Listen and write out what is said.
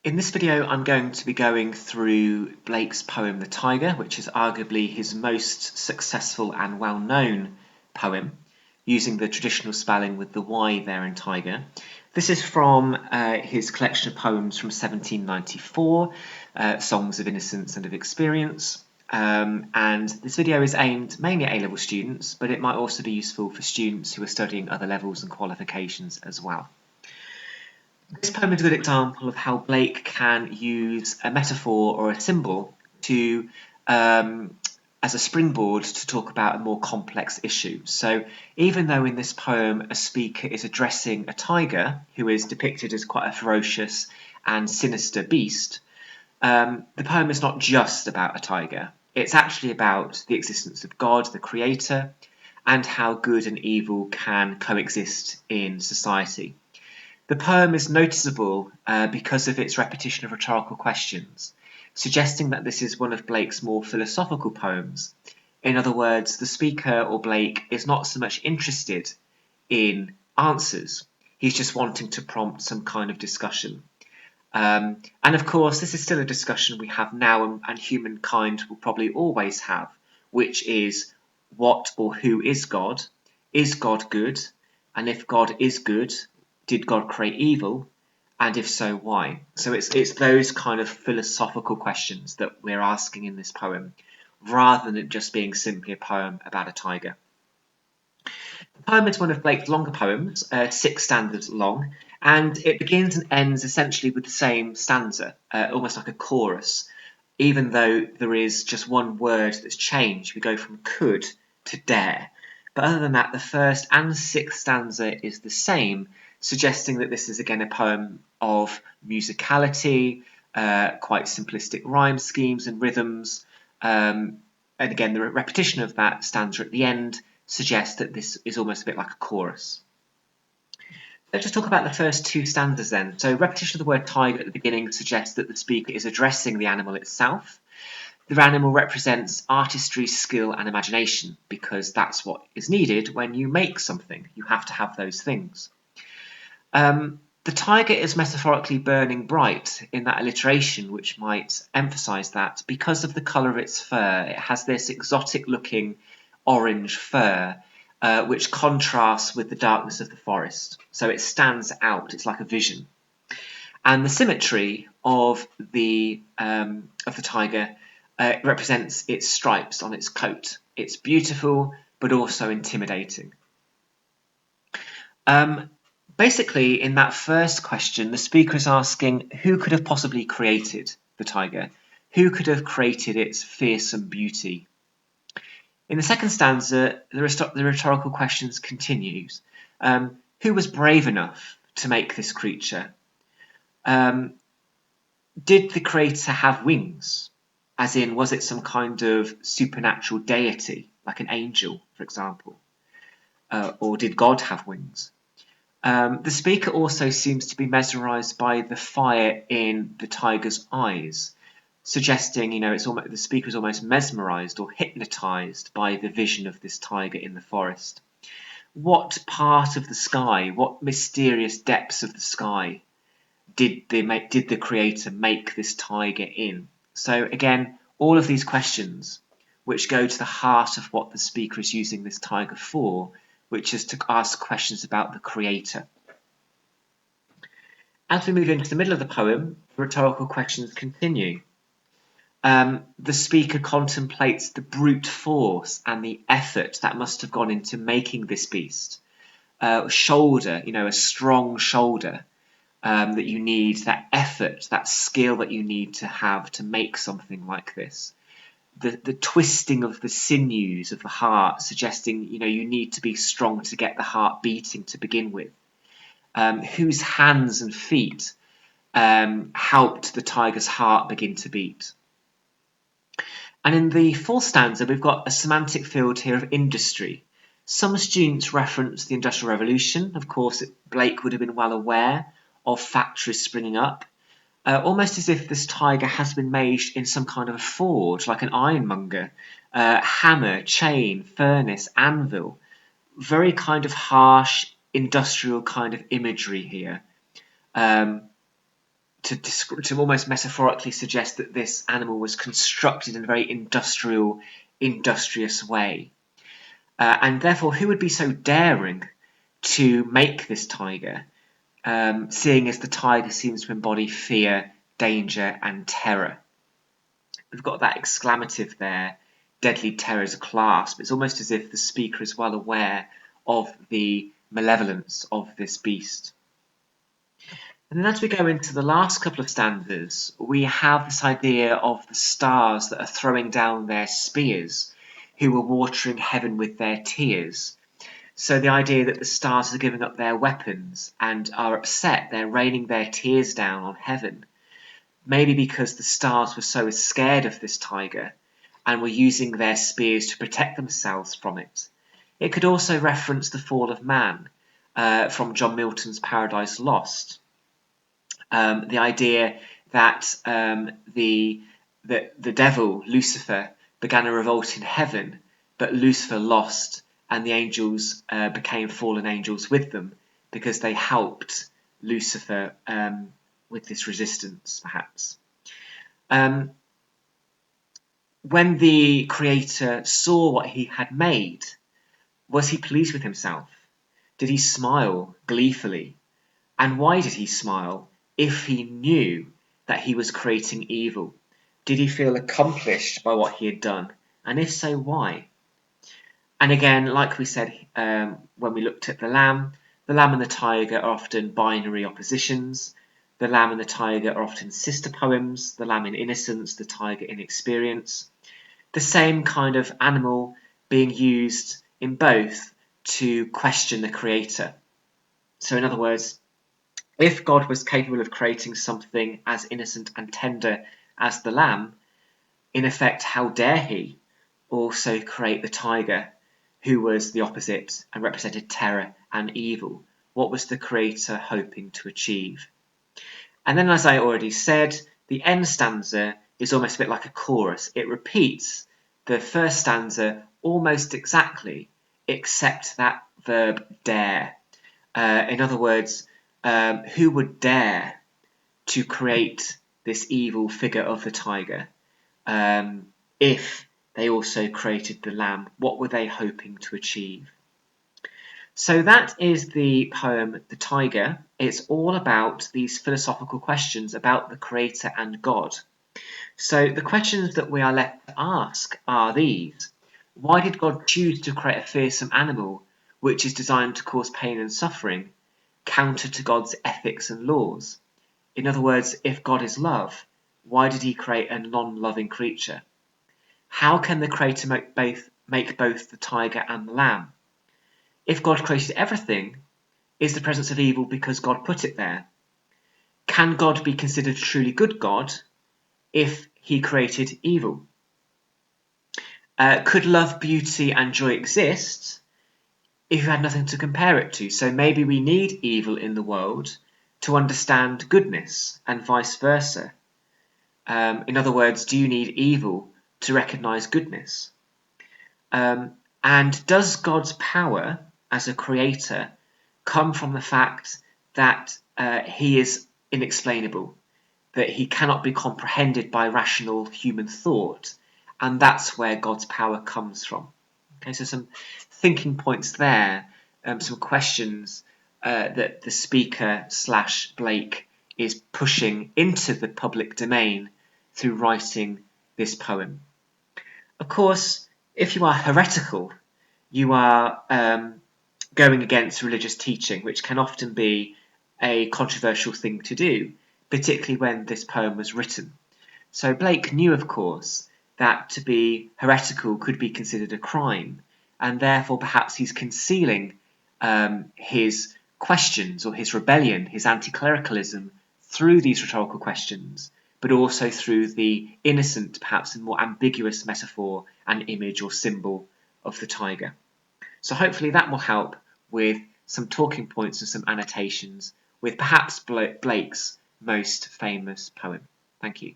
In this video, I'm going to be going through Blake's poem The Tyger, which is arguably his most successful and well-known poem, using the traditional spelling with the Y there in Tyger. This is from his collection of poems from 1794, Songs of Innocence and of Experience. And this video is aimed mainly at A-level students, but it might also be useful for students who are studying other levels and qualifications as well. This poem is a good example of how Blake can use a metaphor or a symbol to, as a springboard to talk about a more complex issue. So even though in this poem a speaker is addressing a tiger who is depicted as quite a ferocious and sinister beast, the poem is not just about a tiger. It's actually about the existence of God, the creator, and how good and evil can coexist in society. The poem is noticeable because of its repetition of rhetorical questions, suggesting that this is one of Blake's more philosophical poems. In other words, the speaker, or Blake, is not so much interested in answers. He's just wanting to prompt some kind of discussion. And of course, this is still a discussion we have now and humankind will probably always have, which is what or who is God? Is God good? And if God is good, did God create evil? And if so, why? So it's those kind of philosophical questions that we're asking in this poem, rather than it just being simply a poem about a tiger. The poem is one of Blake's longer poems, 6 stanzas long, and it begins and ends essentially with the same stanza, almost like a chorus, even though there is just one word that's changed. We go from could to dare. But other than that, the first and 6th stanza is the same, suggesting that this is again a poem of musicality, quite simplistic rhyme schemes and rhythms. And again, the repetition of that stanza at the end suggests that this is almost a bit like a chorus. Let's just talk about the first 2 stanzas then. So repetition of the word tiger at the beginning suggests that the speaker is addressing the animal itself. The animal represents artistry, skill, and imagination, because that's what is needed when you make something. You have to have those things. The tiger is metaphorically burning bright in that alliteration, which might emphasize that because of the color of its fur. It has this exotic looking orange fur, which contrasts with the darkness of the forest. So it stands out. It's like a vision. And the symmetry of the tiger represents its stripes on its coat. It's beautiful, but also intimidating. Basically, in that first question, the speaker is asking who could have possibly created the tiger? Who could have created its fearsome beauty? In the second stanza, the rhetorical questions continues. Who was brave enough to make this creature? Did the creator have wings? As in, was it some kind of supernatural deity, like an angel, for example? Or did God have wings? The speaker also seems to be mesmerized by the fire in the tiger's eyes, suggesting, it's almost, the speaker is almost mesmerized or hypnotized by the vision of this tiger in the forest. What part of the sky, what mysterious depths of the sky did the creator make this tiger in? So again, all of these questions, which go to the heart of what the speaker is using this tiger for, which is to ask questions about the creator. As we move into the middle of the poem, the rhetorical questions continue. The speaker contemplates the brute force and the effort that must have gone into making this beast. Shoulder, a strong shoulder that you need, that effort, that skill that you need to have to make something like this. The twisting of the sinews of the heart, suggesting you need to be strong to get the heart beating to begin with. Whose hands and feet helped the tiger's heart begin to beat. And in the 4th stanza, we've got a semantic field here of industry. Some students reference the Industrial Revolution. Of course, Blake would have been well aware of factories springing up, almost as if this tiger has been made in some kind of a forge, like an ironmonger. Hammer, chain, furnace, anvil. Very kind of harsh, industrial kind of imagery here. to almost metaphorically suggest that this animal was constructed in a very industrious way. And therefore, who would be so daring to make this tiger, seeing as the tiger seems to embody fear, danger, and terror? We've got that exclamative there, deadly terrors clasp. It's almost as if the speaker is well aware of the malevolence of this beast. And then as we go into the last couple of stanzas, we have this idea of the stars that are throwing down their spears, who are watering heaven with their tears. So the idea that the stars are giving up their weapons and are upset, they're raining their tears down on heaven. Maybe because the stars were so scared of this tiger and were using their spears to protect themselves from it. It could also reference the fall of man from John Milton's Paradise Lost. The idea that the devil, Lucifer, began a revolt in heaven, but Lucifer lost and the angels became fallen angels with them because they helped Lucifer with this resistance, perhaps. When the Creator saw what he had made, was he pleased with himself? Did he smile gleefully? And why did he smile if he knew that he was creating evil? Did he feel accomplished by what he had done? And if so, why? And again, like we said when we looked at the lamb and the tiger are often binary oppositions. The lamb and the tiger are often sister poems, the lamb in Innocence, the tiger in Experience. The same kind of animal being used in both to question the Creator. So in other words, if God was capable of creating something as innocent and tender as the lamb, in effect, how dare he also create the tiger, who was the opposite and represented terror and evil? What was the Creator hoping to achieve? And then, as I already said, the end stanza is almost a bit like a chorus. It repeats the first stanza almost exactly, except that verb dare. In other words, who would dare to create this evil figure of the tiger if they also created the lamb? What were they hoping to achieve? So that is the poem The Tiger. It's all about these philosophical questions about the Creator and God. So the questions that we are left to ask are these. Why did God choose to create a fearsome animal which is designed to cause pain and suffering, counter to God's ethics and laws? In other words, if God is love, why did he create a non-loving creature? How can the Creator make both the tiger and the lamb? If God created everything, is the presence of evil because God put it there? Can God be considered a truly good God if he created evil? Could love, beauty, and joy exist if you had nothing to compare it to? So maybe we need evil in the world to understand goodness, and vice versa. In other words, do you need evil to recognize goodness? And does God's power as a creator come from the fact that he is inexplainable, that he cannot be comprehended by rational human thought, and that's where God's power comes from? Okay, so some thinking points there, some questions that the speaker / Blake is pushing into the public domain through writing this poem. Of course, if you are heretical, you are going against religious teaching, which can often be a controversial thing to do, particularly when this poem was written. So Blake knew, of course, that to be heretical could be considered a crime, and therefore perhaps he's concealing his questions or his rebellion, his anti-clericalism, through these rhetorical questions, but also through the innocent, perhaps more ambiguous metaphor and image or symbol of the tiger. So hopefully that will help with some talking points and some annotations with perhaps Blake's most famous poem. Thank you.